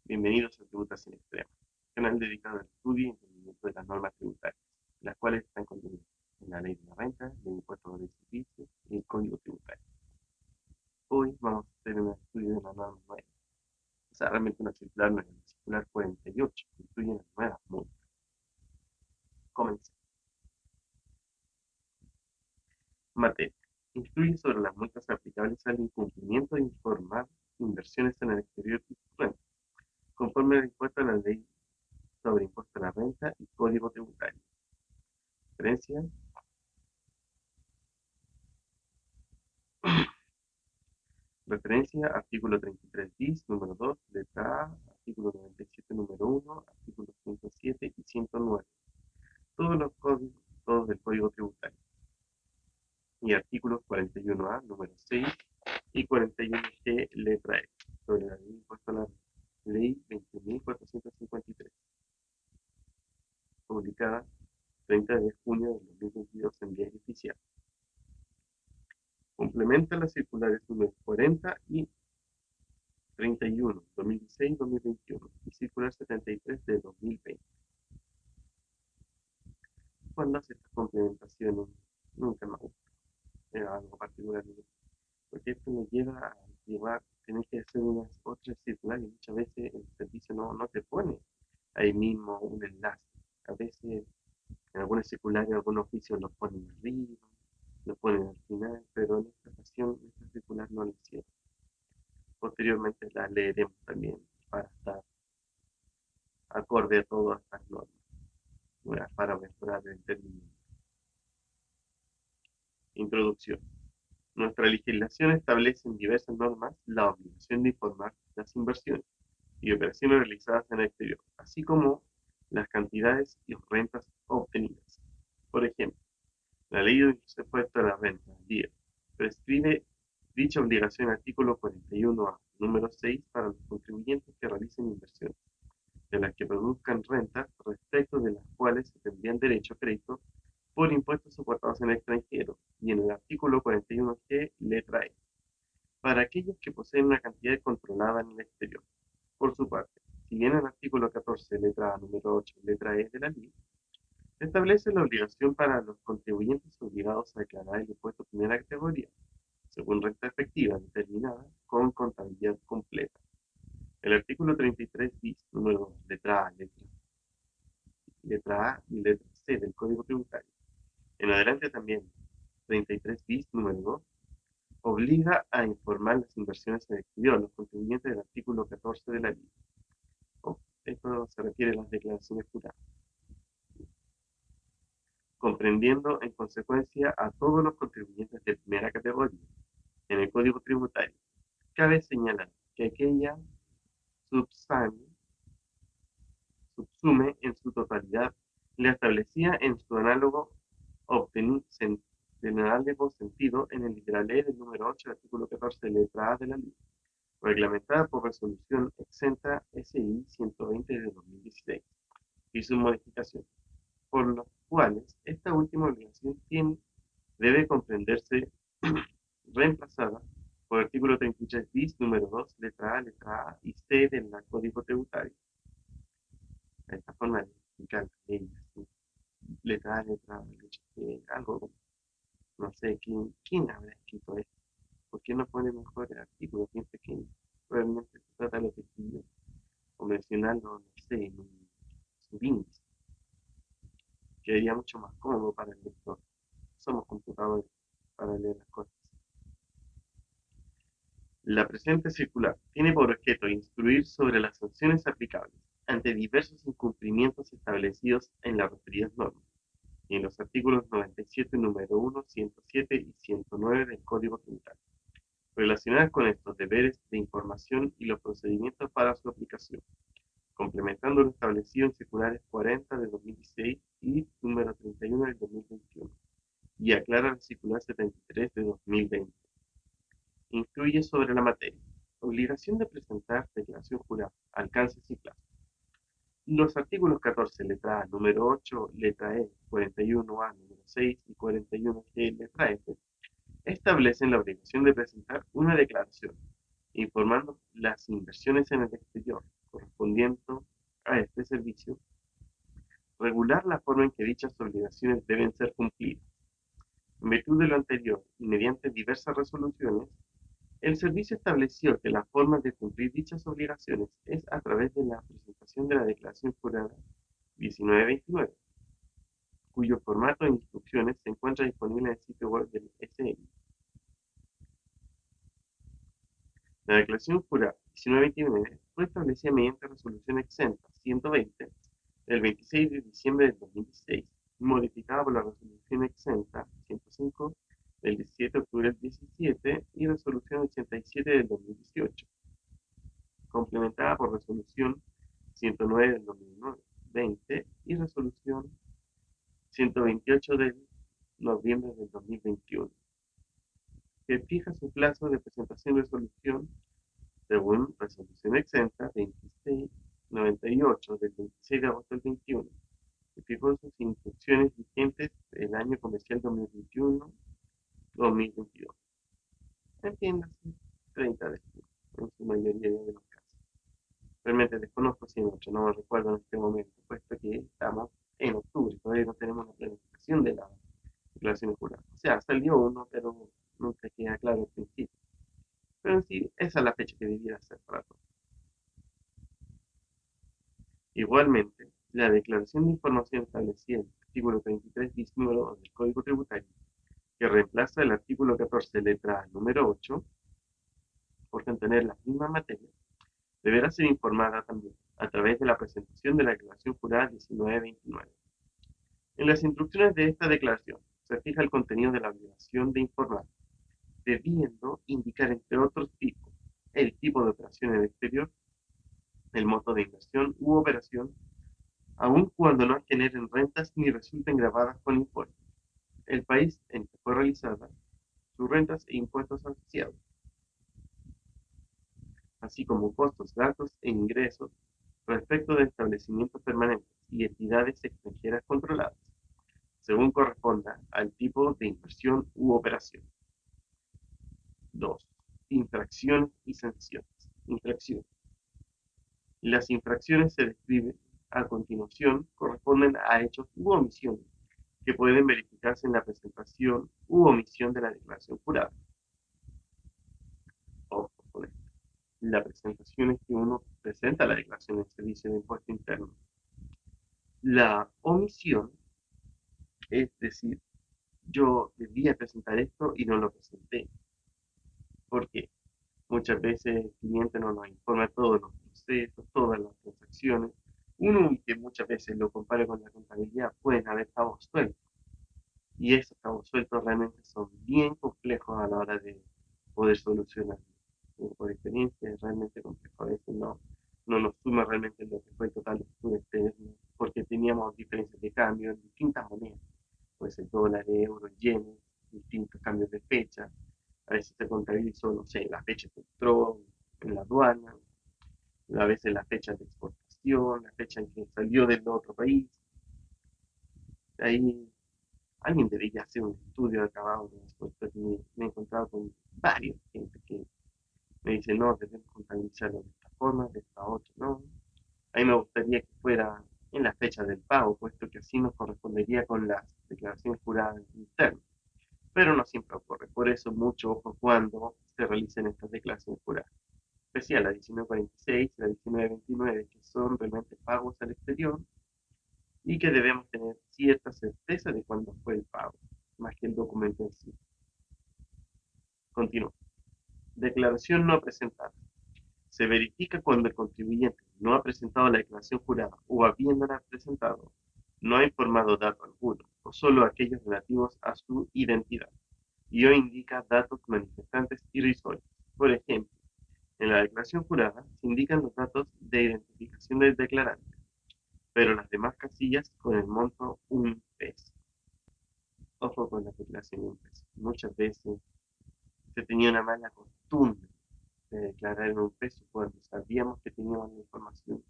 Bienvenidos a Tributación Extrema, canal dedicado al estudio y entendimiento de las normas tributarias, las cuales están contenidas en la Ley de la Renta, el Impuesto de Servicios y el Código Tributario. Hoy vamos a hacer un estudio de una norma nueva, o sea, realmente una circular nueva, la circular 48, que incluye las nuevas multas. Comencemos. Materia. Instruye sobre las multas aplicables al incumplimiento de informar inversiones en el exterior y su renta, conforme al dispuesto a la Ley sobre Impuesto a la Renta y Código Tributario. Referencia. Referencia, artículo 33 bis, número 2, letra A, artículo 97, número 1, artículos 107 y 109. Todos los códigos, todos del Código Tributario. Y artículos 41A, número 6, y 41G, letra E, sobre la ley impuesta a la ley 20.453, publicada 30 de junio de 2022 en Diario Oficial. Complementa las circulares número 40 y 31, 2016-2021 y circular 73 de 2020. Cuando hace estas complementaciones, nunca me gusta, era algo particular, porque esto me lleva a tener que hacer unas otras circulares, y muchas veces el servicio no te pone ahí mismo un enlace. A veces en algunas circulares, algunos oficios los ponen arriba, los ponen al final, pero en esta ocasión, esta circular no lo hicieron. Posteriormente la leeremos también para estar acorde a todas estas normas, para mejorar el entendimiento. Introducción. Nuestra legislación establece en diversas normas la obligación de informar las inversiones y operaciones realizadas en el exterior, así como las cantidades y rentas obtenidas. Por ejemplo, la Ley de Impuesto a la Renta, DIR, prescribe dicha obligación en el artículo 41A, número 6, para los contribuyentes que realicen inversiones, de las que produzcan rentas respecto de las cuales se tendrían derecho a crédito por impuestos soportados en el extranjero, y en el artículo 41G, letra E, para aquellos que poseen una cantidad controlada en el exterior. Por su parte, si bien el artículo 14, letra A, número 8, letra E de la ley, establece la obligación para los contribuyentes obligados a declarar el impuesto de primera categoría, según renta efectiva determinada, con contabilidad completa. El artículo 33 bis, número 2, letra A, letra A y letra C del Código Tributario. En adelante también, 33 bis, número 2, obliga a informar las inversiones en el exterior a los contribuyentes del artículo 14 de la ley. Esto se refiere a las declaraciones juradas, comprendiendo en consecuencia a todos los contribuyentes de primera categoría. En el Código Tributario, cabe señalar que aquella subsume en su totalidad la establecida en su análogo sentido en el literal E del número 8 del artículo 14, letra A de la ley, reglamentada por resolución exenta SI 120 de 2016 y sus modificaciones, por los cuales esta última obligación debe comprenderse reemplazada por el artículo 33 bis, número 2, letra A y C del Código Tributario. Esta forma de explicar leyes, letra A, letra C, algo, no sé, ¿quién habrá escrito esto? ¿Por qué no pone mejor el artículo bien pequeño? Realmente se trata de lo que escribió, o mencionarlo, no sé, en un subíndice. Quedaría mucho más cómodo para el lector. Somos computadores para leer las cosas. La presente circular tiene por objeto instruir sobre las sanciones aplicables ante diversos incumplimientos establecidos en las referidas normas y en los artículos 97, número 1, 107 y 109 del Código Tributario, relacionadas con estos deberes de información y los procedimientos para su aplicación, complementando lo establecido en circulares 40 de 2016 y número 31 del 2021, y aclara la circular 73 de 2020. Incluye sobre la materia: obligación de presentar declaración jurada, alcances y plazos. Los artículos 14, letra A, número 8, letra E, 41A, número 6 y 41G, letra F, establecen la obligación de presentar una declaración informando las inversiones en el exterior, correspondiendo a este servicio, regular la forma en que dichas obligaciones deben ser cumplidas. En virtud de lo anterior y mediante diversas resoluciones, el servicio estableció que la forma de cumplir dichas obligaciones es a través de la presentación de la declaración jurada 1929, cuyo formato e instrucciones se encuentra disponible en el sitio web del SN. La declaración jurada 1929 fue establecida mediante resolución exenta 120 del 26 de diciembre del 2016, modificada por la resolución exenta 105 del 17 de octubre del 17 y resolución 87 del 2018, complementada por resolución 109 del 2020 y resolución 128 de noviembre del 2021, que fija su plazo de presentación de resolución según resolución exenta 2698 del 26 de agosto del 21, que fijó sus instrucciones vigentes del año comercial 2021-2022. Entiéndase, 30 de junio, en su mayoría de los casos. Realmente desconozco si en otro, no recuerdo en este momento, puesto que estamos en octubre, todavía no tenemos la planificación de la declaración jurada. O sea, salió uno, pero nunca queda claro al principio. Pero en sí, esa es la fecha que debiera ser para todos. Igualmente, la declaración de información establecida en el artículo 33 bis número 2 del Código Tributario, que reemplaza el artículo 14 letra número 8, por contener las mismas materias, deberá ser informada también a través de la presentación de la declaración jurada 1929. En las instrucciones de esta declaración se fija el contenido de la obligación de informar, debiendo indicar entre otros tipos el tipo de operación en el exterior, el monto de inversión u operación, aun cuando no generen rentas ni resulten gravadas con impuestos, el país en que fue realizada, sus rentas e impuestos asociados, así como costos, gastos e ingresos respecto de establecimientos permanentes y entidades extranjeras controladas, según corresponda al tipo de inversión u operación. 2. Infracciones y sanciones. Infracciones. Las infracciones se describen a continuación corresponden a hechos u omisiones que pueden verificarse en la presentación u omisión de la declaración jurada. Ojo con esto. La presentación es que uno presenta la declaración del servicio de impuesto interno. La omisión, es decir, yo debía presentar esto y no lo presenté. ¿Por qué? Muchas veces el cliente no nos informa todos los procesos, todas las transacciones. Uno que muchas veces lo compara con la contabilidad, pueden haber cabos sueltos. Y esos cabos sueltos realmente son bien complejos a la hora de poder solucionar. Por experiencia es realmente complejo. A veces no nos suma realmente lo que fue el total de factura externa, porque teníamos diferencias de cambio en distintas monedas. Puede ser dólar, euro, yenes, distintos cambios de fecha. A veces se contabilizó, no sé, la fecha que entró en la aduana, a veces la fecha de exportación, la fecha en que salió del otro país. Ahí alguien debería hacer un estudio acabado de esto, porque me he encontrado con varios gente que me dice, no, debemos contabilizarlo de esta forma, de esta otra, no. A mí me gustaría que fuera en la fecha del pago, puesto que así nos correspondería con las declaraciones juradas internas. Pero no siempre ocurre, por eso mucho ojo cuando se realicen estas declaraciones juradas. Especial la 1946 y la 1929, que son realmente pagos al exterior y que debemos tener cierta certeza de cuándo fue el pago, más que el documento en sí. Continúo. Declaración no presentada. Se verifica cuando el contribuyente no ha presentado la declaración jurada o habiéndola presentado, no ha informado dato alguno, o solo aquellos relativos a su identidad, y o indica datos manifestantes irrisorios. Por ejemplo, en la declaración jurada se indican los datos de identificación del declarante, pero las demás casillas con el monto un peso. Ojo con la declaración un peso. Muchas veces se tenía una mala costumbre de declarar en un peso cuando sabíamos que teníamos la información,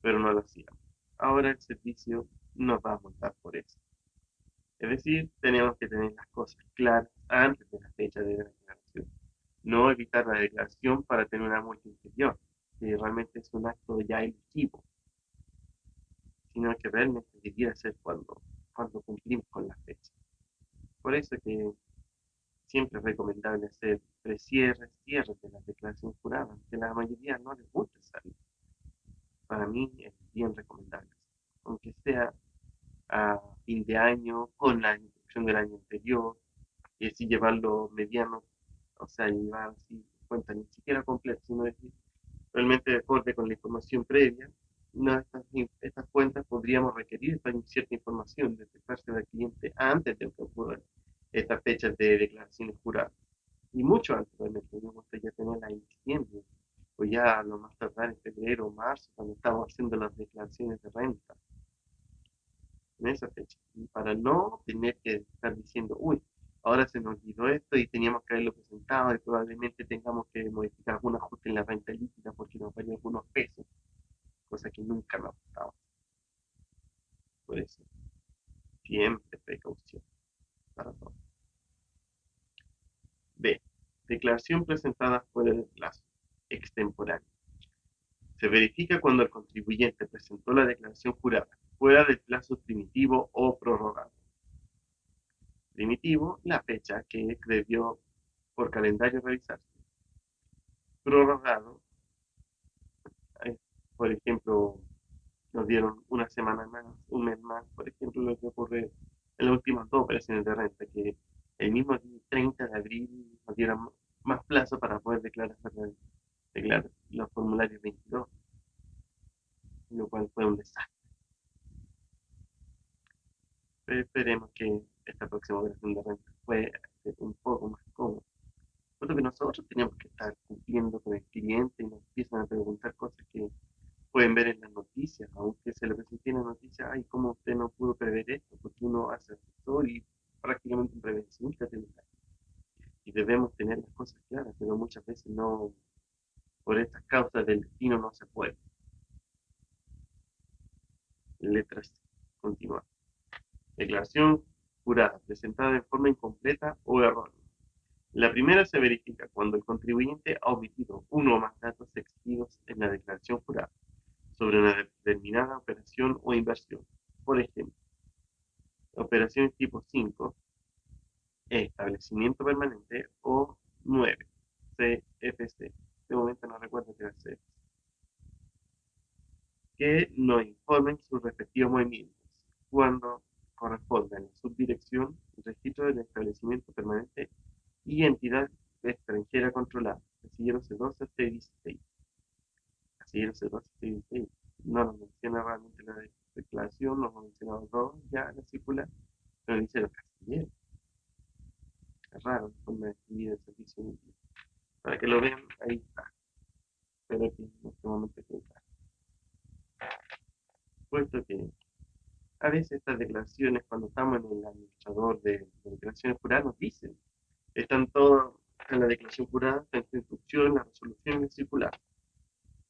pero no lo hacíamos. Ahora el servicio nos va a multar por eso. Es decir, tenemos que tener las cosas claras antes de la fecha de la declaración. No evitar la declaración para tener una multa inferior. que realmente es un acto ya electivo, sino que realmente debiera ser cuando cumplimos con la fecha. Por eso que siempre es recomendable hacer precierres, cierres de las declaraciones juradas, que a la mayoría no les gusta salir. Para mí es bien recomendable, aunque sea a fin de año, con la instrucción del año anterior, y así llevarlo mediano, o sea, llevar así cuenta ni siquiera completa, sino decir, realmente de acuerdo con la información previa, no, estas cuentas podríamos requerir cierta información de parte del cliente antes de que ocurran estas fechas de declaraciones juradas. Y mucho antes, realmente, me gusta ya tenerla en diciembre, o ya a lo más tardar en febrero o marzo, cuando estamos haciendo las declaraciones de renta, en esa fecha. Y para no tener que estar diciendo, uy, ahora se nos olvidó esto y teníamos que haberlo presentado y probablemente tengamos que modificar algún ajuste en la renta líquida porque nos vayan algunos pesos, cosa que nunca me ha gustado. Por eso, siempre precaución para todo. B. Declaración presentada fuera del plazo, extemporánea. Se verifica cuando el contribuyente presentó la declaración jurada fuera del plazo primitivo o prorrogado. Primitivo, la fecha que debió por calendario realizarse. Prorrogado, eh, por ejemplo, nos dieron una semana más, un mes más, por ejemplo, lo que ocurre en las últimas dos operaciones de renta, que el mismo día 30 de abril nos dieron más plazo para poder declarar los formularios 22, lo cual fue un desastre. Pero esperemos que esta próxima operación de renta fue un poco más cómoda. Porque nosotros tenemos que estar cumpliendo con el cliente y nos empiezan a preguntar cosas que pueden ver en las noticias, aunque se le presente en la noticia, ay, ¿cómo usted no pudo prever esto? Porque uno hace asesor y prácticamente un prevencionista de verdad. Y debemos tener las cosas claras, pero muchas veces no, por estas causas del destino no se puede. Letras, continuar. Declaración jurada, presentada de forma incompleta o errónea. La primera se verifica cuando el contribuyente ha omitido uno o más datos exigidos en la declaración jurada sobre una determinada operación o inversión. Por ejemplo, operaciones tipo 5, establecimiento permanente, o 9, CFC. De momento no recuerdo qué era CFC. Que nos informen sus respectivos movimientos cuando correspondan a la subdirección, el registro del establecimiento permanente y entidad extranjera controlada, casillero C12 C16. Casillero C12 C16 no nos menciona realmente la declaración, nos menciona los dos ya la circular, pero dice los casilleros. Es raro la forma de escribir el servicio útil. Para que lo vean, ahí está. Pero que en este momento está. Puesto que a veces estas declaraciones, cuando estamos en el administrador de declaraciones juradas, nos dicen, están todos en la declaración jurada, en la instrucción, la resolución y el circular.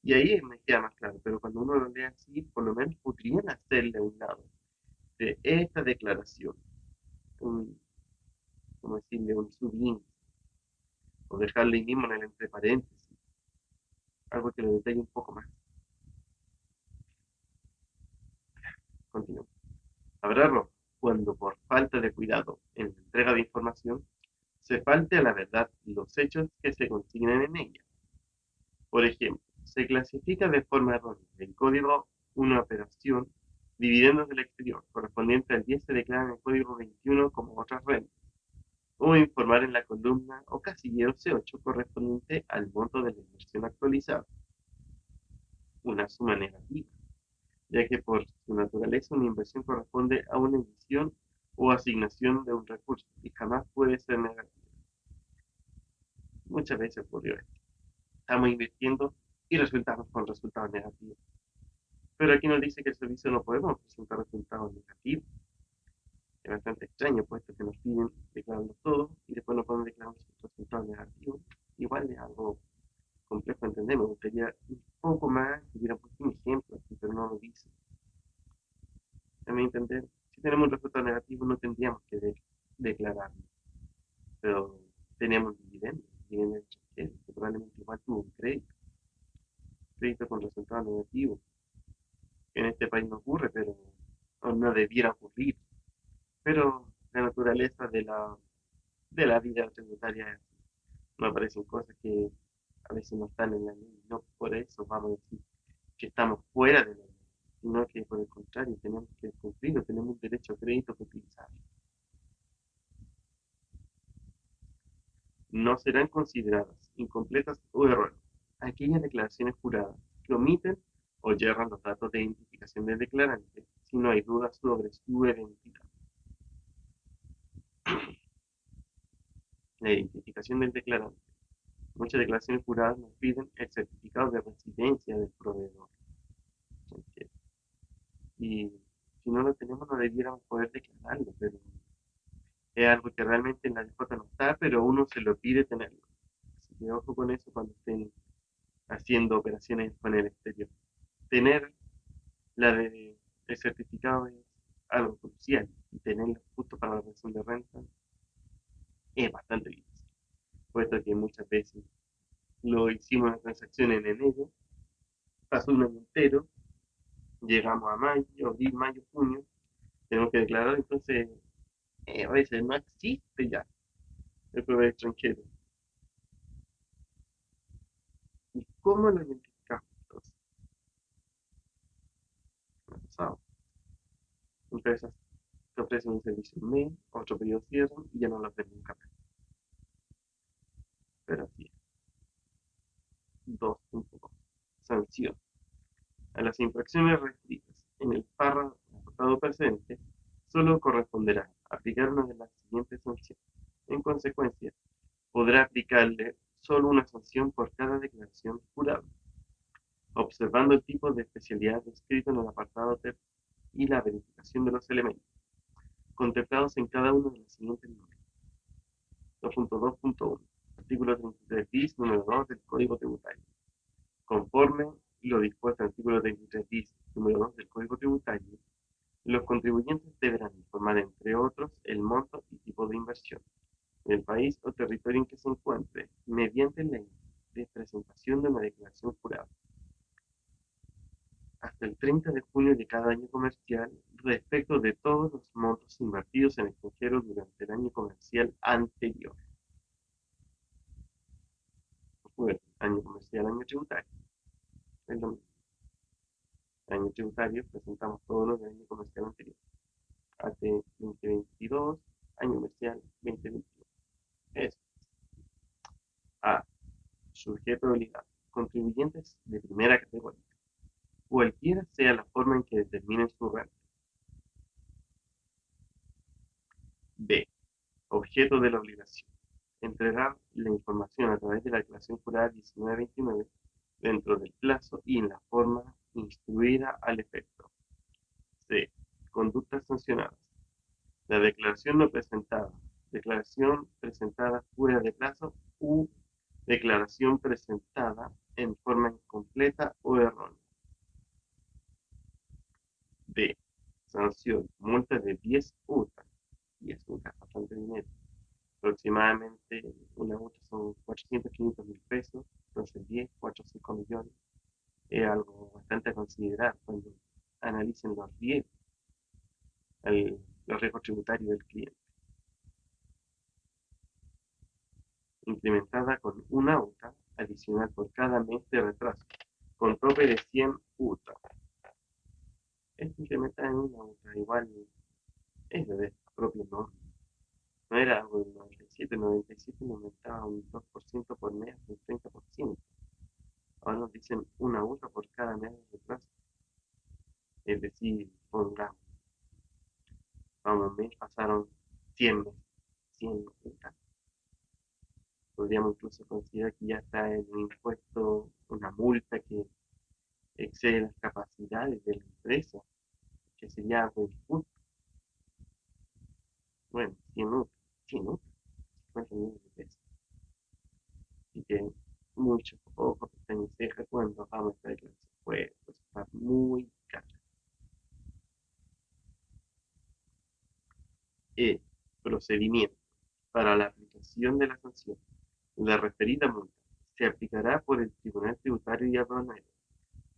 Y ahí me queda más claro, pero cuando uno lo lee así, por lo menos podrían hacerle a un lado de esta declaración, un, como decirle, un subíndice, o dejarle ahí mismo en el entre paréntesis, algo que lo detalle un poco más. Continuamos. Habrá error cuando por falta de cuidado en la entrega de información se falte a la verdad los hechos que se consignan en ella. Por ejemplo, se clasifica de forma errónea el código una operación dividendos del exterior correspondiente al 10 se declara en el código 21 como otras rentas, o informar en la columna o casillero C8 correspondiente al monto de la inversión actualizada, una suma negativa, ya que por su naturaleza una inversión corresponde a una emisión o asignación de un recurso y jamás puede ser negativa. Muchas veces ocurrió esto. Estamos invirtiendo y resultamos con resultados negativos. Pero aquí nos dice que el servicio no podemos presentar resultados negativos. Es bastante extraño, puesto que nos piden declararlo todo y después nos pueden declarar resultados negativos. Igual es algo complejo de entender. Me gustaría un poco más que hubiera puesto un ejemplo, pero no lo dice. También entender, si tenemos un resultado negativo no tendríamos que declararlo, pero tenemos dividendos extranjeros, que probablemente igual tuvo un crédito En este país no ocurre, pero o no debiera ocurrir. Pero la naturaleza de la vida tributaria es así. No aparecen cosas que a veces no están en la ley. No por eso vamos a decir que estamos fuera de la ley, sino que por el contrario tenemos que cumplirlo, tenemos un derecho a crédito que utilizar. No serán consideradas incompletas o erróneas aquellas declaraciones juradas que omiten o yerran los datos de identificación del declarante si no hay dudas sobre su identidad. La identificación del declarante. Muchas declaraciones juradas nos piden el certificado de residencia del proveedor. Y si no lo tenemos, no debiéramos poder declararlo, pero es algo que realmente en la DJ no está, pero uno se lo pide tenerlo. Así que ojo con eso cuando estén haciendo operaciones con el exterior. Tener el certificado es algo crucial y tenerlo justo para la reducción de renta es bastante difícil, puesto que muchas veces lo hicimos en transacciones en enero, pasó un año entero, llegamos a mayo, abril, mayo, junio, tenemos que declarar, entonces a veces no existe ya el proveedor extranjero. ¿Y cómo lo identificamos? Entonces, pasado. Empresas que ofrecen un servicio un mes, otro periodo cierran y ya no las ven nunca más. Pero así es. 2.2. Sanción. A las infracciones referidas en el párrafo presente, solo corresponderá aplicar una de las siguientes sanciones. En consecuencia, podrá aplicarle solo una sanción por cada declaración jurada, observando el tipo de especialidad descrito en el apartado T y la verificación de los elementos contemplados en cada uno de los siguientes normas. 2.2.1. Artículo 33 bis, número 2 del Código Tributario. Conforme lo dispuesto en el artículo 33 bis, número 2 del Código Tributario, los contribuyentes deberán informar, entre otros, el monto y tipo de inversión del país o territorio en que se encuentre, mediante ley de presentación de una declaración jurada, hasta el 30 de junio de cada año comercial, respecto de todos los montos invertidos en extranjero durante el año comercial anterior. Bueno, año comercial, año tributario. Es lo mismo. Año tributario, presentamos todos los del año comercial anterior. AT 2022, año comercial 2021. Eso. A. Sujeto obligado. Contribuyentes de primera categoría. Cualquiera sea la forma en que determinen su renta. B. Objeto de la obligación. Entregar la información a través de la declaración jurada 1929 dentro del plazo y en la forma instruida al efecto. C. Conductas sancionadas. La declaración no presentada. Declaración presentada fuera de plazo u declaración presentada en forma incompleta o errónea. D. Sanción. Multa de 10 UTA. 10 UTA, bastante dinero. Aproximadamente una multa son 400, 500 mil pesos. Entonces 10, 4, 5 millones. Es algo bastante a considerar cuando analicen los riesgos tributarios del cliente. Incrementada con una UTA adicional por cada mes de retraso, con tope de 100 UTA. Esto incrementa en una UTA igual es de propio norma. No era algo del 97, 97 me aumentaba un 2% por mes, un 30%. Ahora nos dicen una UTA por cada mes de retraso. Es decir, pongamos, vamos, mes pasaron 100 meses, 100 UTA. Podríamos incluso considerar que ya está en un impuesto, una multa que excede las capacidades de la empresa, que sería algo injusto. Bueno, 100 UTA, 100 UTA, 50 millones de pesos. Así que mucho ojo, pestaña y ceja cuando hagamos esta declaración. Pues está muy caro. Procedimiento. Para la aplicación de la sanción, la referida multa se aplicará por el Tribunal Tributario y Aduanero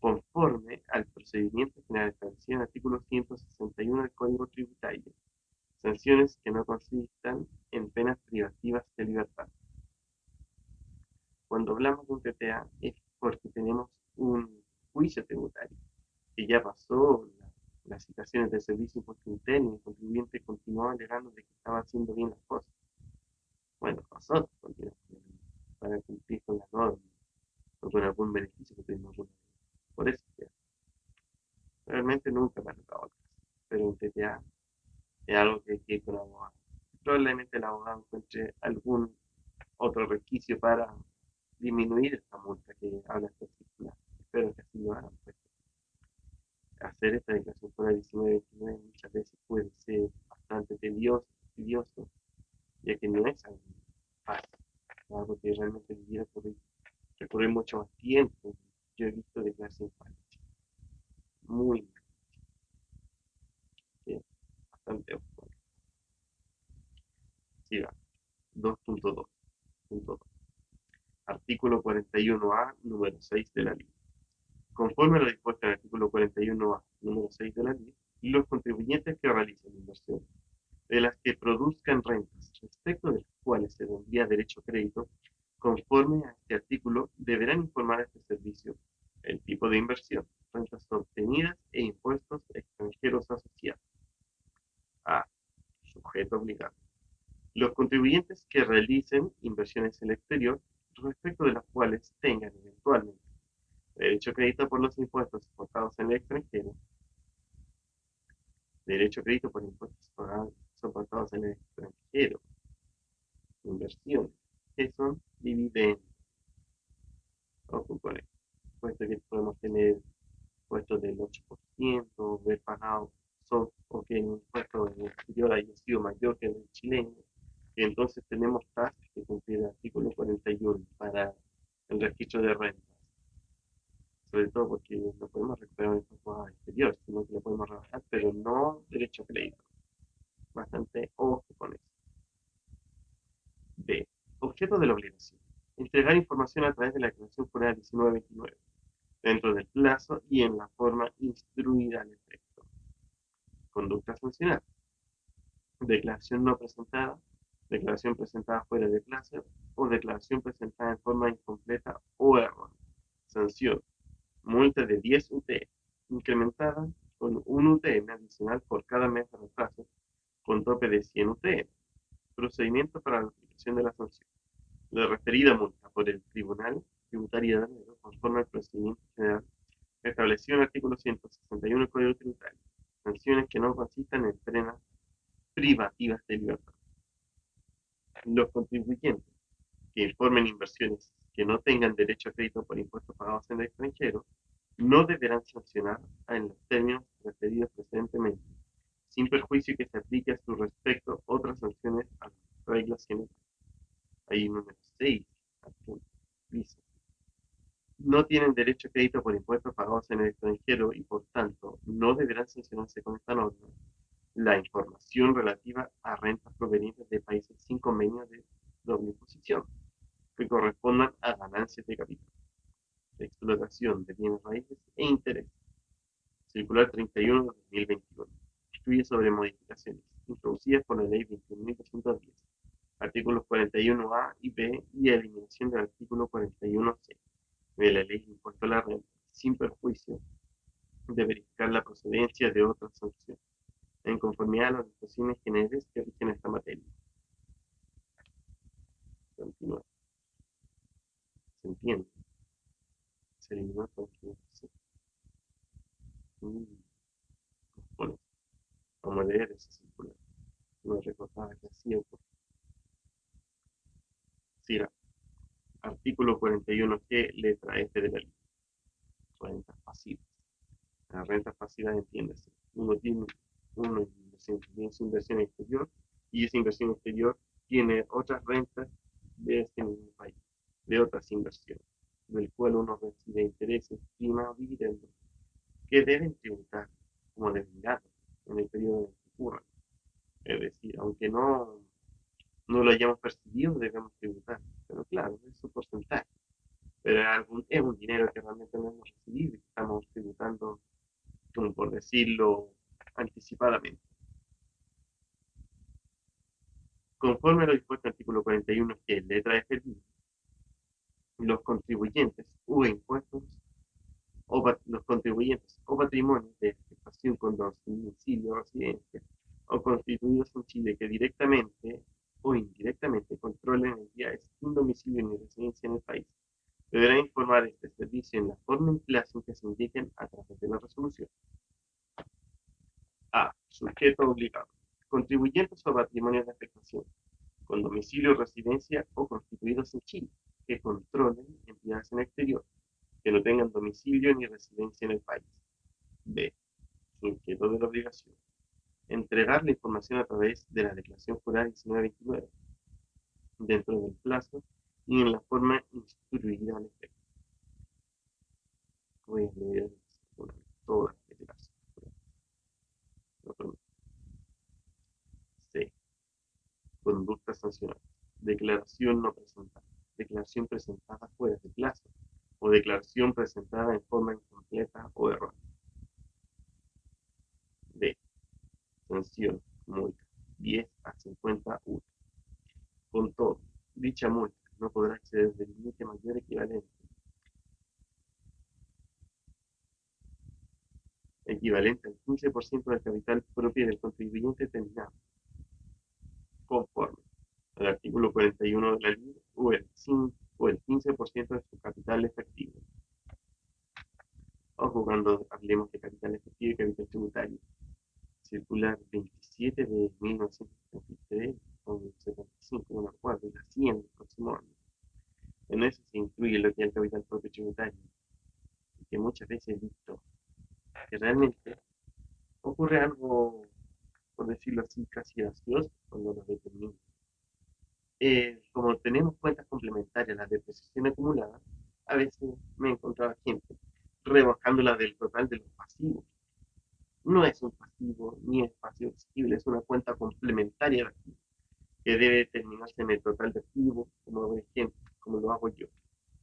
conforme al procedimiento procedimientos generales establecidos en el artículo 161 del Código Tributario. Sanciones que no consistan en penas privativas de libertad. Cuando hablamos de un TTA es porque tenemos un juicio tributario que ya pasó las citaciones del servicio de impuesto interno y el contribuyente continuó alegando de que estaba haciendo bien las cosas. Bueno, nosotros continuamos para cumplir con la norma o con algún beneficio que tuvimos. Por eso, realmente nunca me ha tocado el caso, pero un TTA es algo que hay que ir con el abogado. Probablemente el abogado encuentre algún otro resquicio para disminuir esta multa que habla esta circular. Espero que así lo hagan, pues. Hacer esta declaración por la 1929 muchas veces puede ser bastante tedioso, ya que no es algo fácil, algo que realmente debiera recurrir mucho más tiempo. Yo he visto declaraciones muy que bastante oscuras. Siga, 2.2. Artículo 41A, número 6 de la ley. Conforme a lo dispuesto en el artículo 41A, número 6 de la ley, los contribuyentes que realicen inversiones de las que produzcan rentas respecto de las cuales se tendría derecho a crédito, conforme a este artículo, deberán informar a este servicio el tipo de inversión, rentas obtenidas e impuestos extranjeros asociados. A. Sujeto obligado. Los contribuyentes que realicen inversiones en el exterior, respecto de las cuales tengan eventualmente derecho a crédito por los impuestos soportados en el extranjero, derecho a crédito por impuestos soportados en el extranjero, inversiones, que son dividendos o cupones, puesto que podemos tener puestos del 8%, ver pagado o que el impuesto en el exterior haya sido mayor que en el chileno, y entonces tenemos tasas que cumplir el artículo 41 para el registro de rentas, sobre todo porque no podemos recuperar un impuesto exterior, sino que lo podemos rebajar, pero no derecho a crédito. Bastante ojo con eso. B. Objeto de la obligación. Entregar información a través de la declaración jurada 1929, dentro del plazo y en la forma instruida al efecto. Conducta sancionada. Declaración no presentada, declaración presentada fuera de plazo o declaración presentada en forma incompleta o errónea. Sanción. Multa de 10 UTM, incrementada con un UTM adicional por cada mes de retraso, con tope de 100 UTM. Procedimiento para la aplicación de la sanción. La referida multa por el Tribunal Tributario de Enero, conforme al procedimiento general establecido en el artículo 161 del Código Tributario. Sanciones que no consistan en penas privativas de libertad. Los contribuyentes que informen inversiones que no tengan derecho a crédito por impuestos pagados en el extranjero no deberán sancionar en los términos referidos precedentemente, sin perjuicio que se aplique a su respecto otras sanciones a las reglas generales. Ahí número 6, dice, no tienen derecho a crédito por impuestos pagados en el extranjero y por tanto no deberán sancionarse con esta norma la información relativa a rentas provenientes de países sin convenio de doble imposición que correspondan a ganancias de capital, de explotación de bienes raíces e intereses. Circular 31 de 2021. Estudia sobre modificaciones introducidas por la Ley 21.210, artículos 41A y B y eliminación del artículo 41C de la Ley de Impuesto a la Renta, sin perjuicio de verificar la procedencia de otras sanciones, en conformidad a las disposiciones generales que rigen esta materia. Continúa. ¿Se entiende? Se eliminó porque sí. Bueno, vamos a leer ese circular. No recordaba que hacía porque siga. Artículo 41G, letra F de la ley. Rentas pasivas. Las rentas pasivas, entiéndase. Uno tiene su inversión exterior y esa inversión exterior tiene otras rentas de este mismo país, de otras inversiones, del cual uno recibe intereses, prima o dividendos que deben tributar como devengados en el periodo en el que ocurran. Es decir, aunque no lo hayamos percibido, debemos tributar. Pero claro, es su porcentaje. Pero es un dinero que realmente no hemos recibido y estamos tributando como por decirlo anticipadamente. Conforme a lo dispuesto en el artículo 41, que es letra F, los contribuyentes o impuestos los contribuyentes o patrimonios de afectación con domicilio o residencia o constituidos en Chile que directamente o indirectamente controlen entidades sin domicilio ni residencia en el país deberán informar este servicio en la forma y plazo que se indiquen a través de la resolución. A. Sujeto obligado. Contribuyentes o patrimonios de afectación con domicilio, residencia o constituidos en Chile, que controlen entidades en el exterior, que no tengan domicilio ni residencia en el país. B. Sujeto de la obligación. Entregar la información a través de la declaración jurada 1929, dentro del plazo y en la forma instruida al efecto. Voy a leer todas las declaraciones juradas. C. Conductas sancionadas. Declaración no presentada. Declaración presentada fuera de plazo o declaración presentada en forma incompleta o errónea. D. Sanción, multa, 10 a 50 UF. Con todo, dicha multa no podrá exceder del límite mayor equivalente al 15% del capital propio del contribuyente terminado, conforme al artículo 41 de la ley o el 15% de su capital efectivo. Ojo cuando hablemos de capital efectivo y capital tributario. Circular 27 de 1973 o 75, no me acuerdo, y la 100 del próximo año. En eso se incluye lo que es el capital propio tributario, y que muchas veces he visto que realmente ocurre algo, por decirlo así, casi gracioso cuando lo determina. Como tenemos cuentas complementarias, la depreciación acumulada, a veces me he encontrado gente rebajándola del total de los pasivos. No es un pasivo ni es pasivo exigible, es una cuenta complementaria de activos que debe determinarse en el total de activos, como ejemplo, como lo hago yo,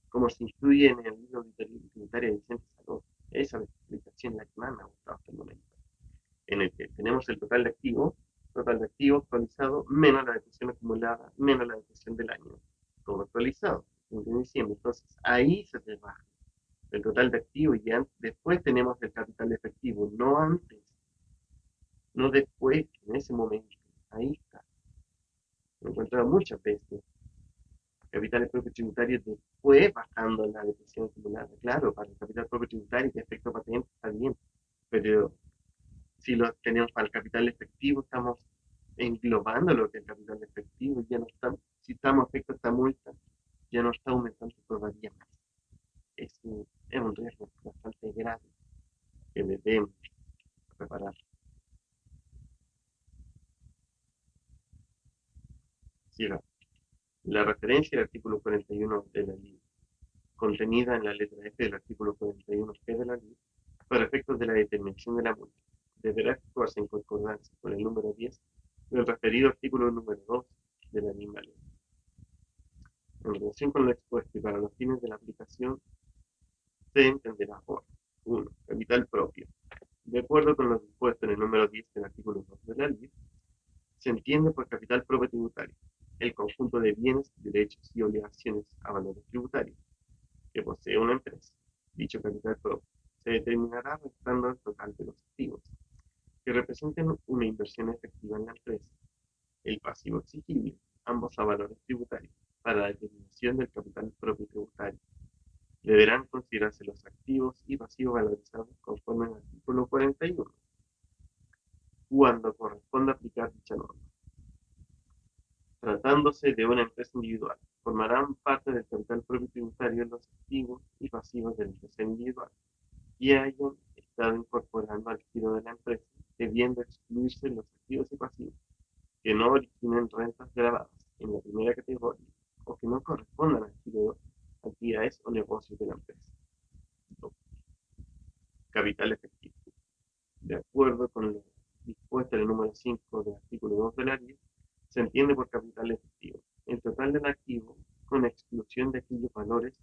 como se incluye en el libro tributario de Vicente Salón. Esa es la explicación la que más me ha gustado hasta el momento, en el que tenemos el total de activos actualizado, menos la depreciación acumulada, menos la depreciación del año, todo actualizado, en diciembre. Entonces, ahí se te baja el total de activos y después tenemos el capital efectivo, no antes, no después, en ese momento. Ahí está. Lo he encontrado muchas veces. Capitales propios tributarios después bajando la depreciación acumulada. Claro, para el capital propio tributario que efecto patente está bien, pero si lo tenemos para el capital efectivo, estamos englobando lo que es el capital efectivo, ya no estamos, si estamos efecto esta multa, ya no está aumentando todavía más. Es un riesgo bastante grave que debemos preparar. Siga. La referencia al artículo 41 de la ley, contenida en la letra F del artículo 41G de la ley, para efectos de la determinación de la multa, deberá efectuarse en concordancia con el número 10 del referido artículo número 2 de la misma ley. En relación con lo expuesto y para los fines de la aplicación, se entenderá por 1. Capital propio. De acuerdo con lo dispuesto en el número 10 del artículo 2 de la ley, se entiende por capital propio tributario el conjunto de bienes, derechos y obligaciones a valores tributarios que posee una empresa. Dicho capital propio se determinará restando el total de los activos que representen una inversión efectiva en la empresa, el pasivo exigible, ambos a valores tributarios, para la determinación del capital propio tributario. Deberán considerarse los activos y pasivos valorizados conforme al artículo 41, cuando corresponda aplicar dicha norma. Tratándose de una empresa individual, formarán parte del capital propio tributario los activos y pasivos de la empresa individual y hayan estado incorporando al giro de la empresa, debiendo excluirse los activos y pasivos que no originen rentas grabadas en la primera categoría o que no correspondan al giro de actividades o negocios de la empresa. 2. Capital efectivo. De acuerdo con lo dispuesto en el número 5 del artículo 2 de la ley, se entiende por capital efectivo el total del activo con exclusión de aquellos valores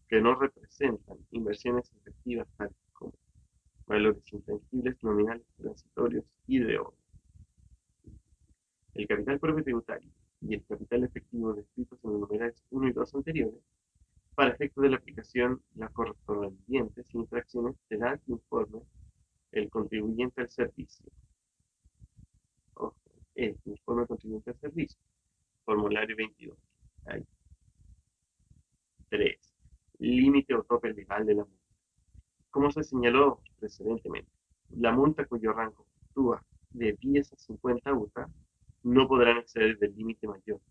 que no representan inversiones efectivas tales como valores intangibles, nominales, transitorios y de obra. El capital propio tributario y el capital efectivo descritos en los numerales 1 y 2 anteriores, para efectos de la aplicación, las correspondientes infracciones será que informe el contribuyente al servicio. Ojo, el informe contribuyente al servicio. Formulario 22. Ahí. 3. Límite o tope legal de la multa. Como se señaló precedentemente, la multa cuyo rango fluctúa de 10 a 50 UTA no podrán exceder del límite mayor,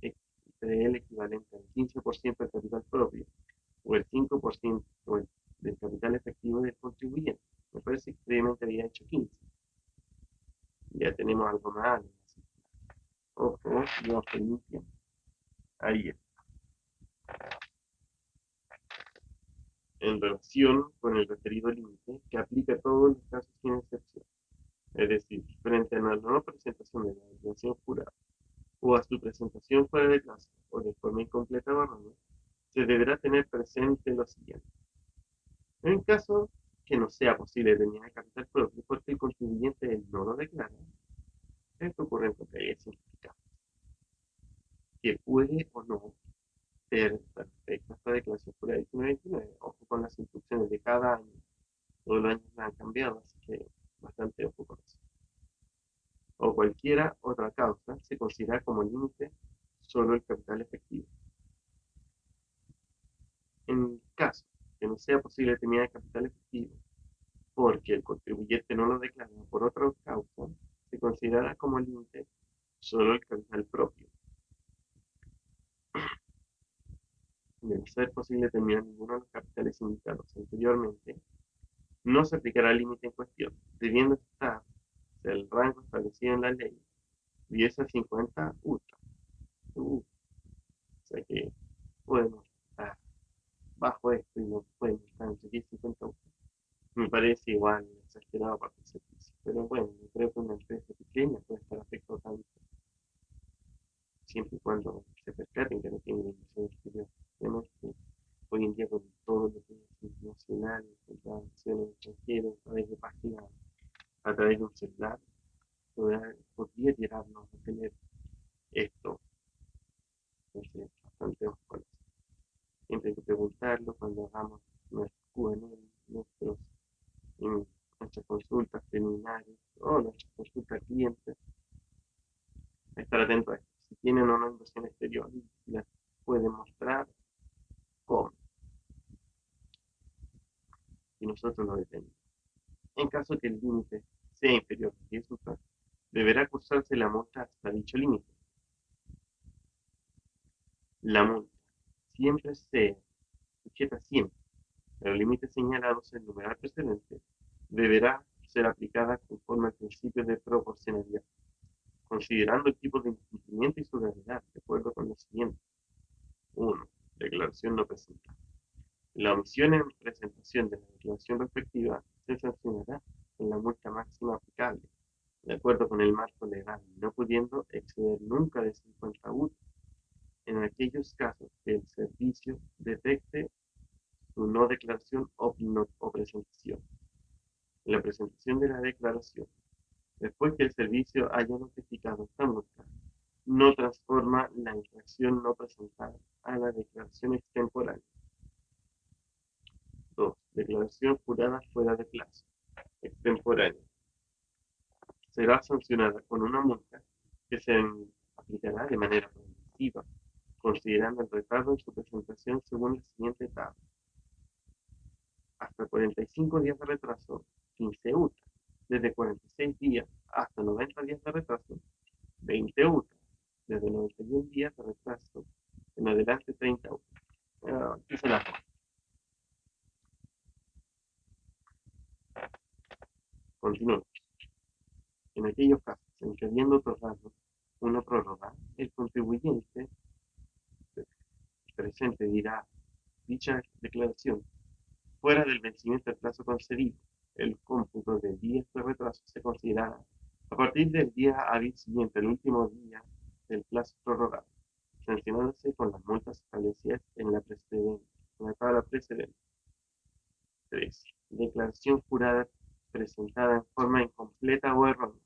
entre el equivalente al 15% del capital propio o el 5% del capital efectivo del contribuyente. Me parece que previamente había hecho 15. Ya tenemos algo más. Ojo, no se limpia. Ahí está. En relación con el referido límite, que aplica a todos los casos sin excepción. Es decir, frente a la no presentación de la declaración jurada o a su presentación fuera de plazo o de forma incompleta o errónea, se deberá tener presente lo siguiente. En caso que no sea posible determinar el capital propio porque el contribuyente no lo declara, esto ocurre en propiedades simplificadas, que puede o no ser perfecta esta declaración jurada 1929. Ojo con las instrucciones de cada año, todos los años han cambiado, así que bastante ojo con eso. O cualquiera otra causa se considera como límite solo el capital efectivo. En caso que no sea posible determinar el capital efectivo porque el contribuyente no lo declara por otra causa, se considerará como límite solo el capital propio. De no ser posible determinar ninguno de los capitales indicados anteriormente, no se aplicará el límite en cuestión, debiendo estar el rango establecido en la ley 10 a 50 UTA. O sea que podemos estar bajo esto y no podemos estar entre 10 y 50 UTA. Me parece igual exagerado para el servicio, pero bueno, yo creo que una empresa pequeña puede estar afectada tanto, siempre y cuando se percaten que no tienen inversión exterior. Vemos que hoy en día con todo lo que es internacional, con transacciones extranjeras, a través de páginas, a través de un celular, podría tirarnos a tener esto. Entonces, bastante ojo con eso. Siempre hay que preguntarlo cuando hagamos nuestros QNL, nuestras consultas preliminares o nuestras consultas clientes, estar atento a esto. Si tienen o no inversión exterior, las pueden mostrar cómo, y nosotros lo detenemos. En caso que el límite sea inferior a 10 UTA, deberá cursarse la multa hasta dicho límite. La multa siempre se sujeta siempre a los límites señalados en el numeral precedente, deberá ser aplicada conforme al principio de proporcionalidad, considerando el tipo de incumplimiento y su gravedad, de acuerdo con lo siguiente. 1. Declaración no presentada. La omisión en presentación de la declaración respectiva se sancionará con la multa máxima aplicable, de acuerdo con el marco legal, no pudiendo exceder nunca de 50 UTA en aquellos casos que el servicio detecte su no declaración o presentación. La presentación de la declaración, después que el servicio haya notificado esta multa, no transforma la infracción no presentada a la declaración extemporánea. 2. Declaración jurada fuera de plazo, extemporánea. Será sancionada con una multa que se aplicará de manera progresiva, considerando el retardo en su presentación según la siguiente tabla. Hasta 45 días de retraso, 15 UTA. Desde 46 días hasta 90 días de retraso, 20 UTA. Desde 91 días de retraso en adelante, 30 UTA. Aquí se las continuamos. En aquellos casos en que habiendo otorgado una prórroga, el contribuyente presente dirá dicha declaración fuera del vencimiento del plazo concedido. El cómputo de días de retraso se considerará a partir del día hábil siguiente al último día del plazo prorrogado, sancionándose con las multas establecidas en la tabla precedente. 3. Declaración jurada presentada en forma incompleta o errónea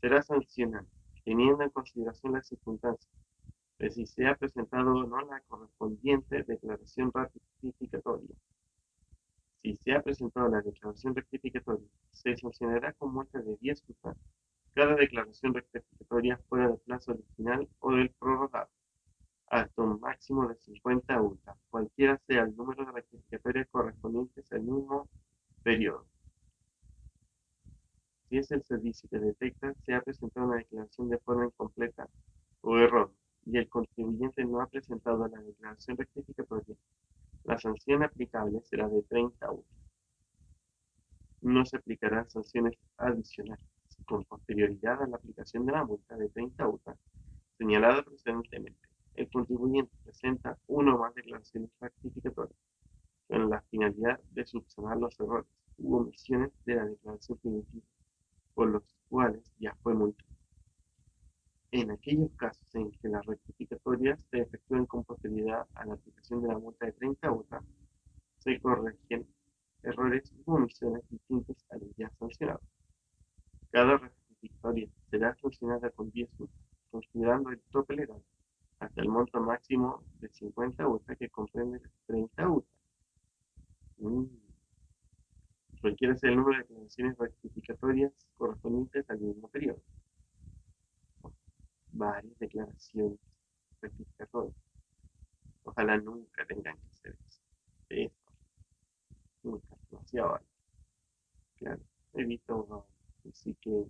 será sancionada, teniendo en consideración las circunstancias de si se ha presentado o no la correspondiente declaración ratificatoria. Si se ha presentado la declaración rectificatoria, se sancionará con multa de 10 UTAN cada declaración rectificatoria fuera del plazo original o del prorrogado, hasta un máximo de 50 UTA, cualquiera sea el número de rectificatorias correspondientes al mismo periodo. Si es el servicio que detecta se ha presentado una declaración de forma incompleta o errónea y el contribuyente no ha presentado la declaración rectificatoria, la sanción aplicable será de 30 UTA. No se aplicarán sanciones adicionales si con posterioridad a la aplicación de la multa de 30 UTA señalada precedentemente, el contribuyente presenta una o más declaraciones rectificatorias con la finalidad de subsanar los errores u omisiones de la declaración primitiva por los cuales ya fue multado. En aquellos casos en que las rectificatorias se efectúen con posterioridad a la aplicación de la multa de 30 UTA, se corrigen errores u omisiones distintos a los ya sancionados. Cada rectificatoria será sancionada con 10 UTA, considerando el tope legal hasta el monto máximo de 50 UTA que comprende 30 UTA. Cualquiera sea el número de declaraciones rectificatorias correspondientes al mismo periodo. Varias declaraciones rectificatorias. Ojalá nunca tengan que hacer eso. Eso, nunca, demasiado alto. Claro, he visto así que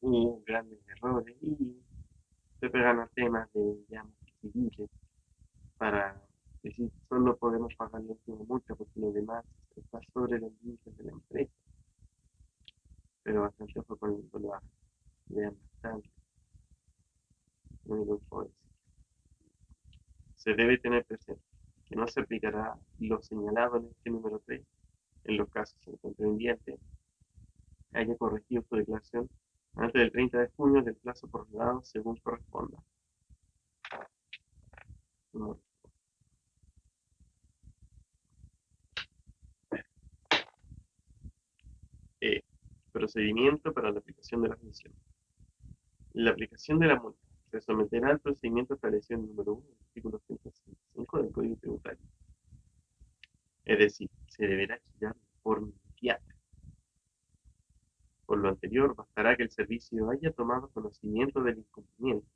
hubo grandes errores y se pegan a temas de llamas civiles para decir solo podemos pagar la última multa porque lo demás está sobre los límites de la empresa. Pero bastante ojo con lo hagan. Vean bastante. Lo único que puedo decir. Se debe tener presente que no se aplicará lo señalado en este número 3 en los casos en que el contribuyente haya corregido su declaración antes del 30 de junio del plazo prorrogado según corresponda. No. E. Procedimiento para la aplicación de la sanción. La aplicación de la multa se someterá al procedimiento establecido en el número 1 del artículo 165 del Código Tributario. Es decir, se deberá girar de forma inmediata. Por lo anterior, bastará que el servicio haya tomado conocimiento del incumplimiento,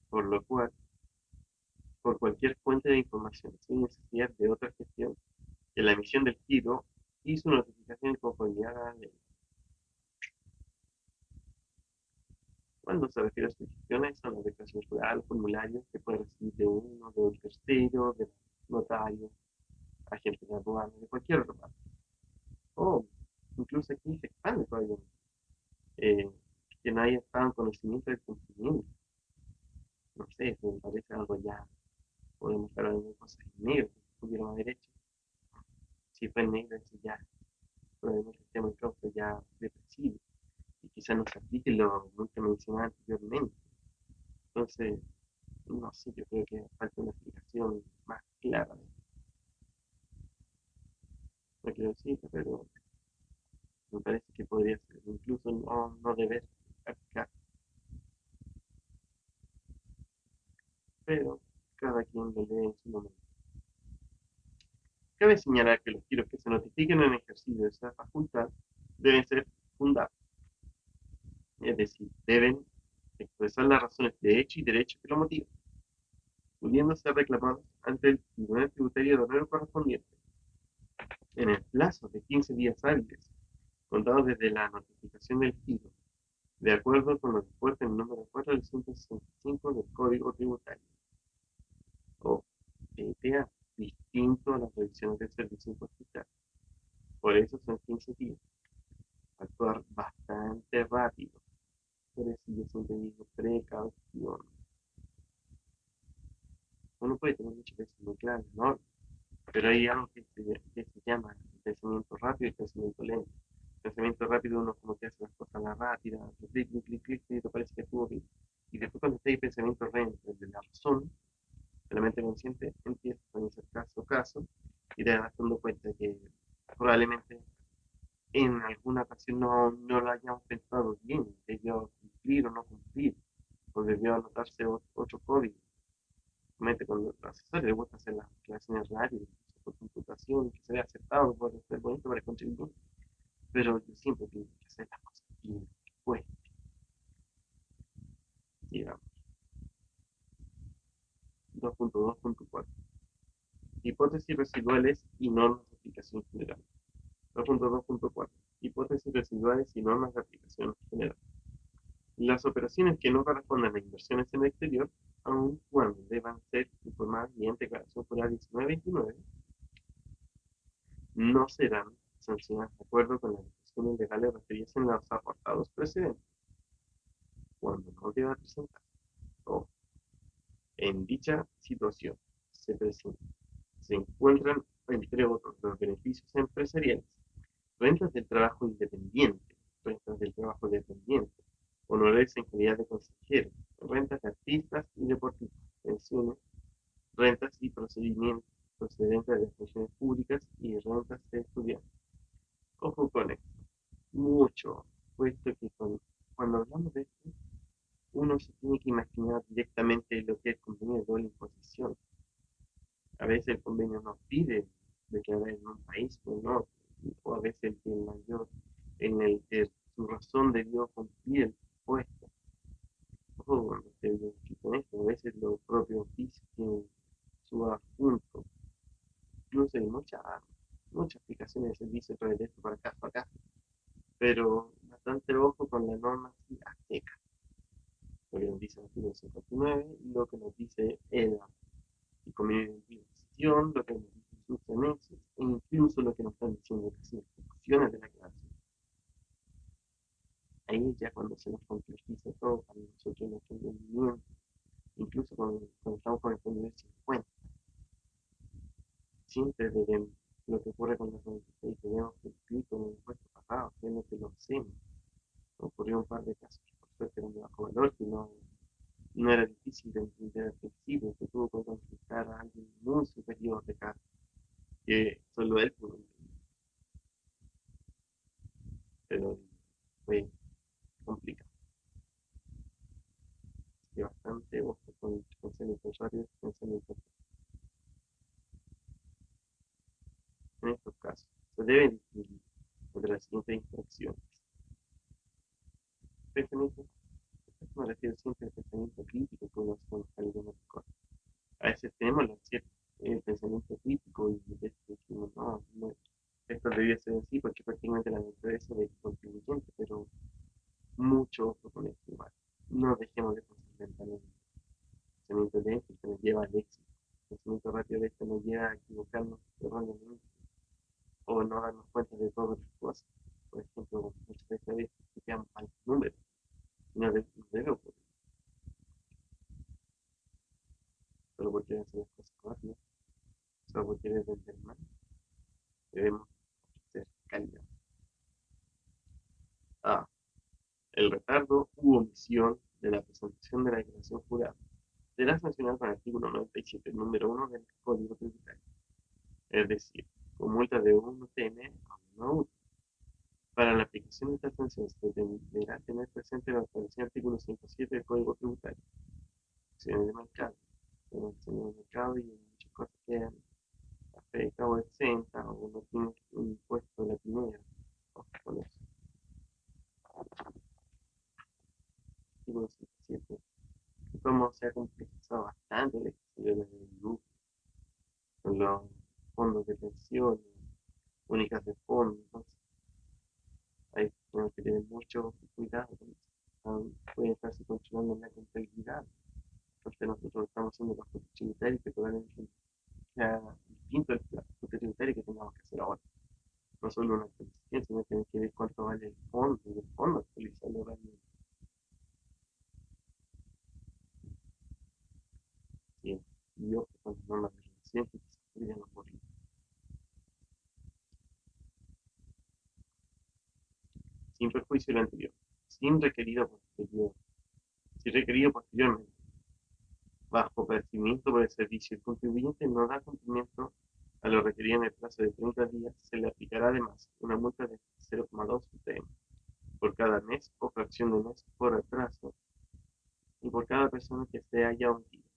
por lo cual, por cualquier fuente de información, sin necesidad de otra gestión que la emisión del giro y su notificación en conformidad a la ley. Cuando se refiere a sus gestiones, son las declaraciones juradas, formularios que puede recibir de uno, de un tercero, de notario, agente de aduana, de cualquier otra parte. O incluso aquí se expande todavía. Que no haya estado en conocimiento del cumplimiento. No sé, me parece algo ya, podemos hablar de cosas en negro que pudieron haber hecho. Si fue en negro, eso ya, probablemente el tema de causa ya depresivo. Y quizás no se aplique lo que mencionaba anteriormente. Entonces, no sé, yo creo que falta una explicación más clara. No quiero decir, pero me parece que podría ser, incluso no deber aplicar. Pero cada quien lo lee en su momento. Cabe señalar que los giros que se notifiquen en el ejercicio de esa facultad deben ser fundados, es decir, deben expresar las razones de hecho y derecho que lo motivan, pudiendo ser reclamados ante el Tribunal Tributario de Honor correspondiente en el plazo de 15 días hábiles, contados desde la notificación del giro, de acuerdo con lo dispuesto en el número 4 del 165 del Código Tributario, o ETA, distinto a las revisiones del servicio imposital. Por eso son 15 días. Actuar bastante rápido. Por eso yo siempre digo precaución. Uno puede tener muchas veces muy claro, ¿no? Pero hay algo que se llama pensamiento rápido y pensamiento lento. Pensamiento rápido uno como que hace las cosas a la rápida, clic, clic, clic, clic, y te parece que estuvo bien. Y después cuando está ahí pensamiento lento, desde la razón, de la mente consciente, empiezas a hacer caso a caso y te vas dando cuenta que probablemente en alguna ocasión no lo hayamos pensado bien, debió cumplir o no cumplir, o debió anotarse otro código. Realmente cuando los asesores les gusta hacer las declaraciones rápidas, por computación, que se vea aceptado por el bonito para el contribuyente, pero yo siempre tengo que hacer las cosas bien, pues, digamos. 2.2.4. Hipótesis residuales y normas de aplicación general. 2.2.4. Hipótesis residuales y normas de aplicación general. Las operaciones que no correspondan a inversiones en el exterior, aun cuando deban ser informadas mediante declaración jurada 1929, no serán sancionadas de acuerdo con las disposiciones legales referidas en los apartados precedentes, cuando no deba presentar o en dicha situación se encuentran, entre otros, los beneficios empresariales, rentas del trabajo independiente, rentas del trabajo dependiente, honores en calidad de consejero, rentas de artistas y deportistas, pensiones, rentas y procedimientos procedentes de las funciones públicas y rentas de estudiantes. Ojo con esto, mucho, puesto que cuando hablamos de esto, uno se tiene que imaginar directamente lo que es el convenio de doble imposición. A veces el convenio nos pide declarar en un país o en otro, o a veces el que mayor en el que su razón debió cumplir el puesto. Ojo con esto, a veces los propios oficios tienen su adjunto. Incluso hay muchas aplicaciones de servicio de esto para acá, pero bastante ojo con la norma azteca, lo que nos dice el artículo 59, lo que nos dice el convenio de investigación, lo que nos dice sus anexos, e incluso lo que nos están diciendo las instrucciones de la clase. Ahí es ya cuando se nos complejiza todo para nosotros nuestro entendimiento, incluso cuando estamos con el convenio 50. Siempre debemos, lo que ocurre con los 96, debemos cumplir con el impuesto pagado, que es lo que lo hacemos. Ocurrió un par de casos que por suerte eran de bajo valor, que no era difícil de entender al principio, que tuvo que consultar a alguien muy superior de casa, que solo él pudo entender, pero fue complicado. Y bastante ojo con ser empresarios, pensamientos. En estos casos, se deben distinguir entre las siguientes infracciones. Pensamiento, me refiero siempre al pensamiento crítico que uno hace cuando está leyendo las cosas. A veces tenemos el pensamiento crítico y decimos, no, esto debía ser así porque prácticamente la naturaleza del contribuyente, pero mucho ojo con esto igual. No dejemos de concentrar en el pensamiento lento que nos lleva al éxito. El pensamiento rápido de esto nos lleva a equivocarnos erróneamente o no darnos cuenta de todas las cosas. Por ejemplo, muchas veces a veces estudiamos mal números y no debe ocurrir, solo porque hacer las cosas rápido, solo porque debe vender más, debemos ofrecer calidad. A. El retardo u omisión de la presentación de la declaración jurada será sancionado con el artículo 97, número 1 del Código Tributario, es decir, con multa de 1 TN a 1 UT. Para la aplicación de esta sanción se deberá tener presente lo establecido en el artículo 107 del Código Tributario, acciones de mercado, acciones de mercado y muchas cosas que afecta o exenta o no tienen un impuesto de la primera. Ojo con eso. Artículo 107. Como se ha complejizado bastante la historia del grupo, con los fondos de pensiones, únicas de fondos, entonces hay que tener mucho cuidado con eso. Puede estarse controlando la contabilidad, entonces nosotros estamos haciendo los ajuste tributarios que probablemente sea distinto al ajuste tributario que tengamos que hacer ahora. No solo una actualización, sino que hay que ver cuánto vale el fondo y el fondo actualizarlo realmente. Bien, y yo con las normas de relación que se podrían ocurrir. Sin perjuicio del anterior, sin requerido posterior, si requerido posteriormente, bajo percibimiento por el servicio, el contribuyente no da cumplimiento A lo requerido en el plazo de 30 días, se le aplicará además una multa de 0,2 UTM por cada mes o fracción de mes por retraso y por cada persona que se haya omitido,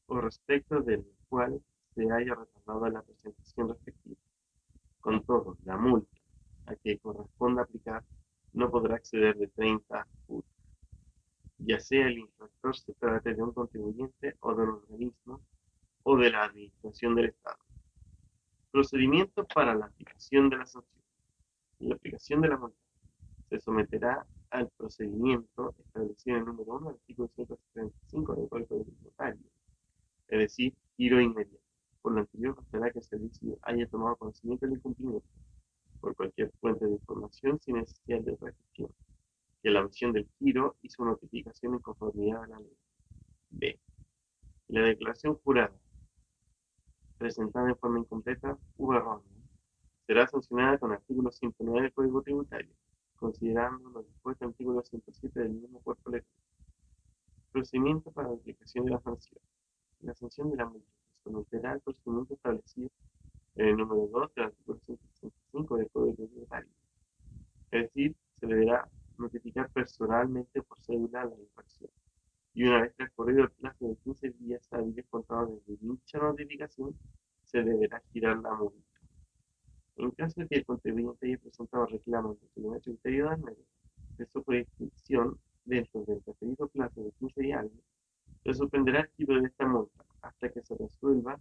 o respecto del cual se haya retardado la presentación respectiva. Con todo, la multa a que corresponda aplicar no podrá exceder de 30 UTM, ya sea el infractor se trate de un contribuyente o de un organismo o de la Administración del Estado. Procedimiento para la aplicación de la sanción. La aplicación de la multa se someterá al procedimiento establecido en el número 1 del artículo 175 del Código Tributario, es decir, giro inmediato. Por lo anterior, bastará que el servicio haya tomado conocimiento del incumplimiento por cualquier fuente de información sin necesidad de recepción, que la omisión del giro y su notificación en conformidad a la ley. B. La declaración jurada presentada en forma incompleta u errónea será sancionada con el artículo 109 del Código Tributario, considerando lo dispuesto en el artículo 107 del mismo cuerpo legal. Procedimiento para la aplicación de la sanción. La sanción de la multa se someterá al procedimiento establecido en el número 2 del artículo 165 del Código Tributario. Es decir, se deberá notificar personalmente por cédula la infracción. Y una vez transcurrido el plazo de 15 días hábiles contados desde dicha notificación, se deberá girar la multa. En caso de que el contribuyente haya presentado reclamo ante el Tribunal Tributario de Almería de su jurisdicción dentro del referido plazo de 15 días, se suspenderá el giro de esta multa hasta que se resuelva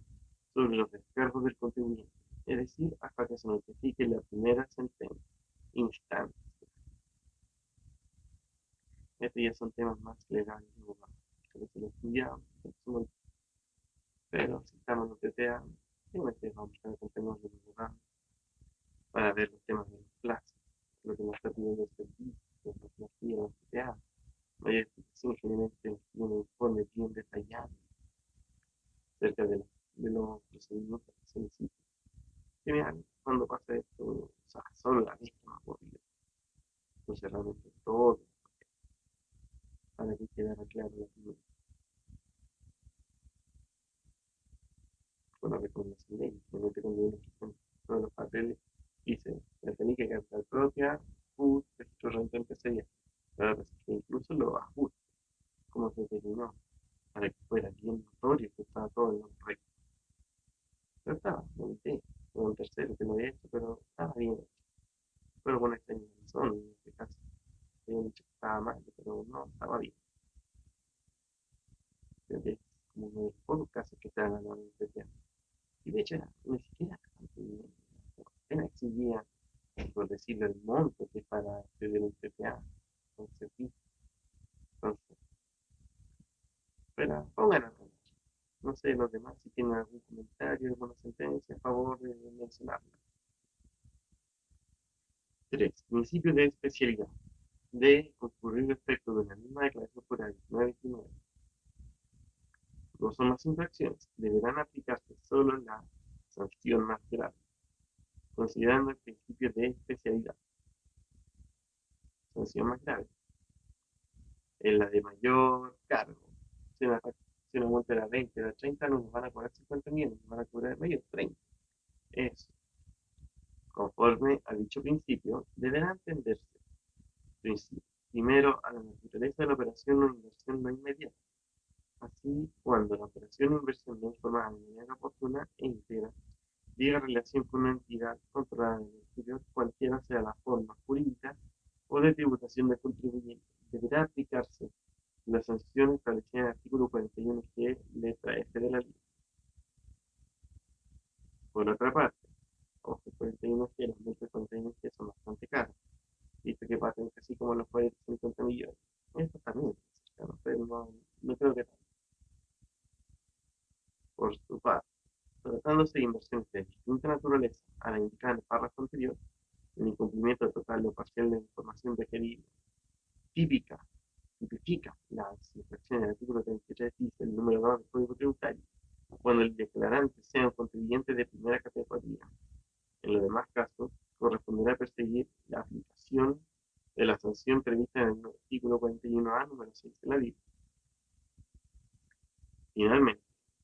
sobre los descargos del contribuyente, es decir, hasta que se notifique la primera sentencia instancia. Estos ya son temas más legales, ¿no? Que se lo estudiamos, pero si estamos en un TTA, simplemente vamos a tener de lugar para ver los temas de los plazos, lo que nos está pidiendo el servicio, lo que nos pide el TTA. Mayor explicación generalmente un informe bien detallado acerca de los procedimientos que se necesitan. Genial, cuando pasa esto, o sea, solo la vez que me aburrido. Entonces realmente todo para que quedara claro la primera. Con la recomendación de ellos, realmente cuando uno presenta todos los papeles, dice, la técnica de capital propia, registro de renta empresarial. Pero que incluso los ajustes, como se determinó, para que fuera bien notorio que estaba todo en correcto. Pero estaba, no me como un tercero que lo había hecho, pero estaba bien hecho. Pero bueno, extraña razón, en este caso, habían dicho que estaba mal, pero no, estaba bien. Creo que es como uno de los pocos casos que están hablando en este tema. Y de hecho, ni siquiera apenas exigía, por decirlo, el monto que es para acceder a un PPA, un servicio. Entonces, pero pónganlo. No sé, los demás, si tienen algún comentario, alguna sentencia, a favor de mencionarla. 3. Principio de especialidad. De concurrir respecto de la misma declaración por el 929. Dos o más infracciones deberán aplicarse solo la sanción más grave, considerando el principio de especialidad. Sanción más grave en la de mayor cargo. Si una multa era 20, era 30, no nos van a cobrar 50 millones, nos van a cobrar medio 30. Eso, conforme a dicho principio, deberá entenderse. Principio. Primero, a la naturaleza de la operación o inversión no inmediata. Así, cuando la operación o inversión no es formada de manera oportuna e íntegra, diga relación con una entidad controlada en el exterior, cualquiera sea la forma jurídica o de tributación del contribuyente, deberá aplicarse la sanción establecida en el artículo 41G, letra F de la ley. Por otra parte, ojo, 41G, las multas 41G son bastante caras, visto que pasan casi como los 50 millones. Esto también es caro, pero no creo que tanto. Por su parte, tratándose de inversiones de distinta naturaleza a la indicada en el párrafo anterior, el incumplimiento total o parcial de la información requerida tipifica las infracciones del artículo 33 dice el número 2 del Código Tributario, cuando el declarante sea un contribuyente de primera categoría. En los demás casos, corresponderá perseguir la aplicación de la sanción prevista en el artículo 41A, número 6 de la ley. Finalmente,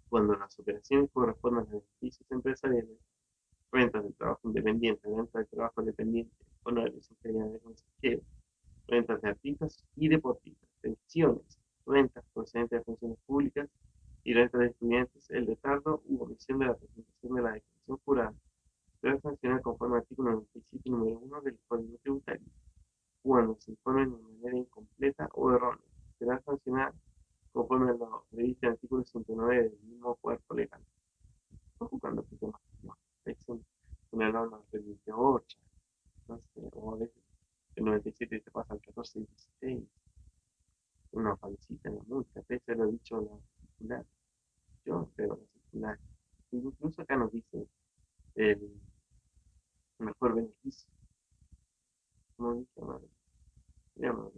cuando las operaciones correspondan a beneficios empresariales, Rentas del trabajo independiente, rentas del trabajo dependiente, honorarios integrantes de consejeros, rentas de artistas y deportistas, pensiones, rentas procedentes de funciones públicas y rentas de estudiantes, el retardo u omisión de la presentación de la declaración jurada debe sancionar conforme al artículo 97, número 1 del Código Tributario, cuando se informe de manera incompleta o errónea. Será sancionada conforme a lo previsto en el artículo 109 del mismo cuerpo legal. Cuando se llama una norma del 28, no sé, o a veces el 97 te pasa al 14 y 16, una palicita en la multa, a veces lo he dicho la circular, yo creo la circular, incluso acá nos dice el mejor beneficio, como dice, digamos,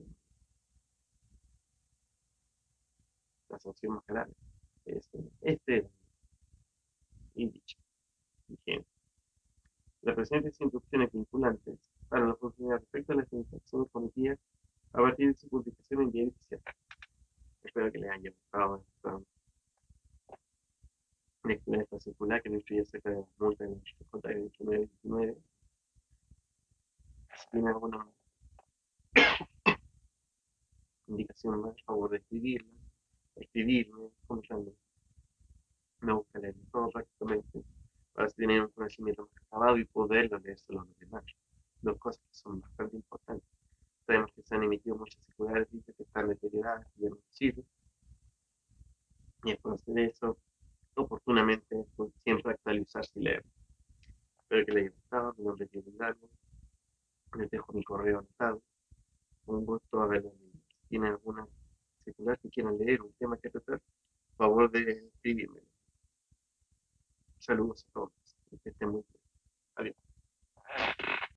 la sanción más grave, este y dicho, vigente. Las presentes instrucciones vinculantes para los funcionarios respecto a las infracciones cometidas a partir de su publicación en diario oficial. Espero que les haya gustado esta circular que nos instruye acerca de las multas en el J2919. Si tienen alguna indicación más, por favor de escribirme, comentando. Me gusta leer todo prácticamente para tener un conocimiento más acabado y poderlo leérselo a los demás. Dos cosas que son bastante importantes. Sabemos que se han emitido muchas circulares que están deterioradas y ya no sirven. Y es conocer eso oportunamente, pues, siempre actualizarse y leer. Espero que les haya gustado. Mi nombre es Diego Hidalgo. Les dejo mi correo anotado. Un gusto haberlo leído. Si tienen alguna circular que quieran leer, un tema que tratar, por favor de escribirme. Saludos a todos. Que estén muy bien. Adiós.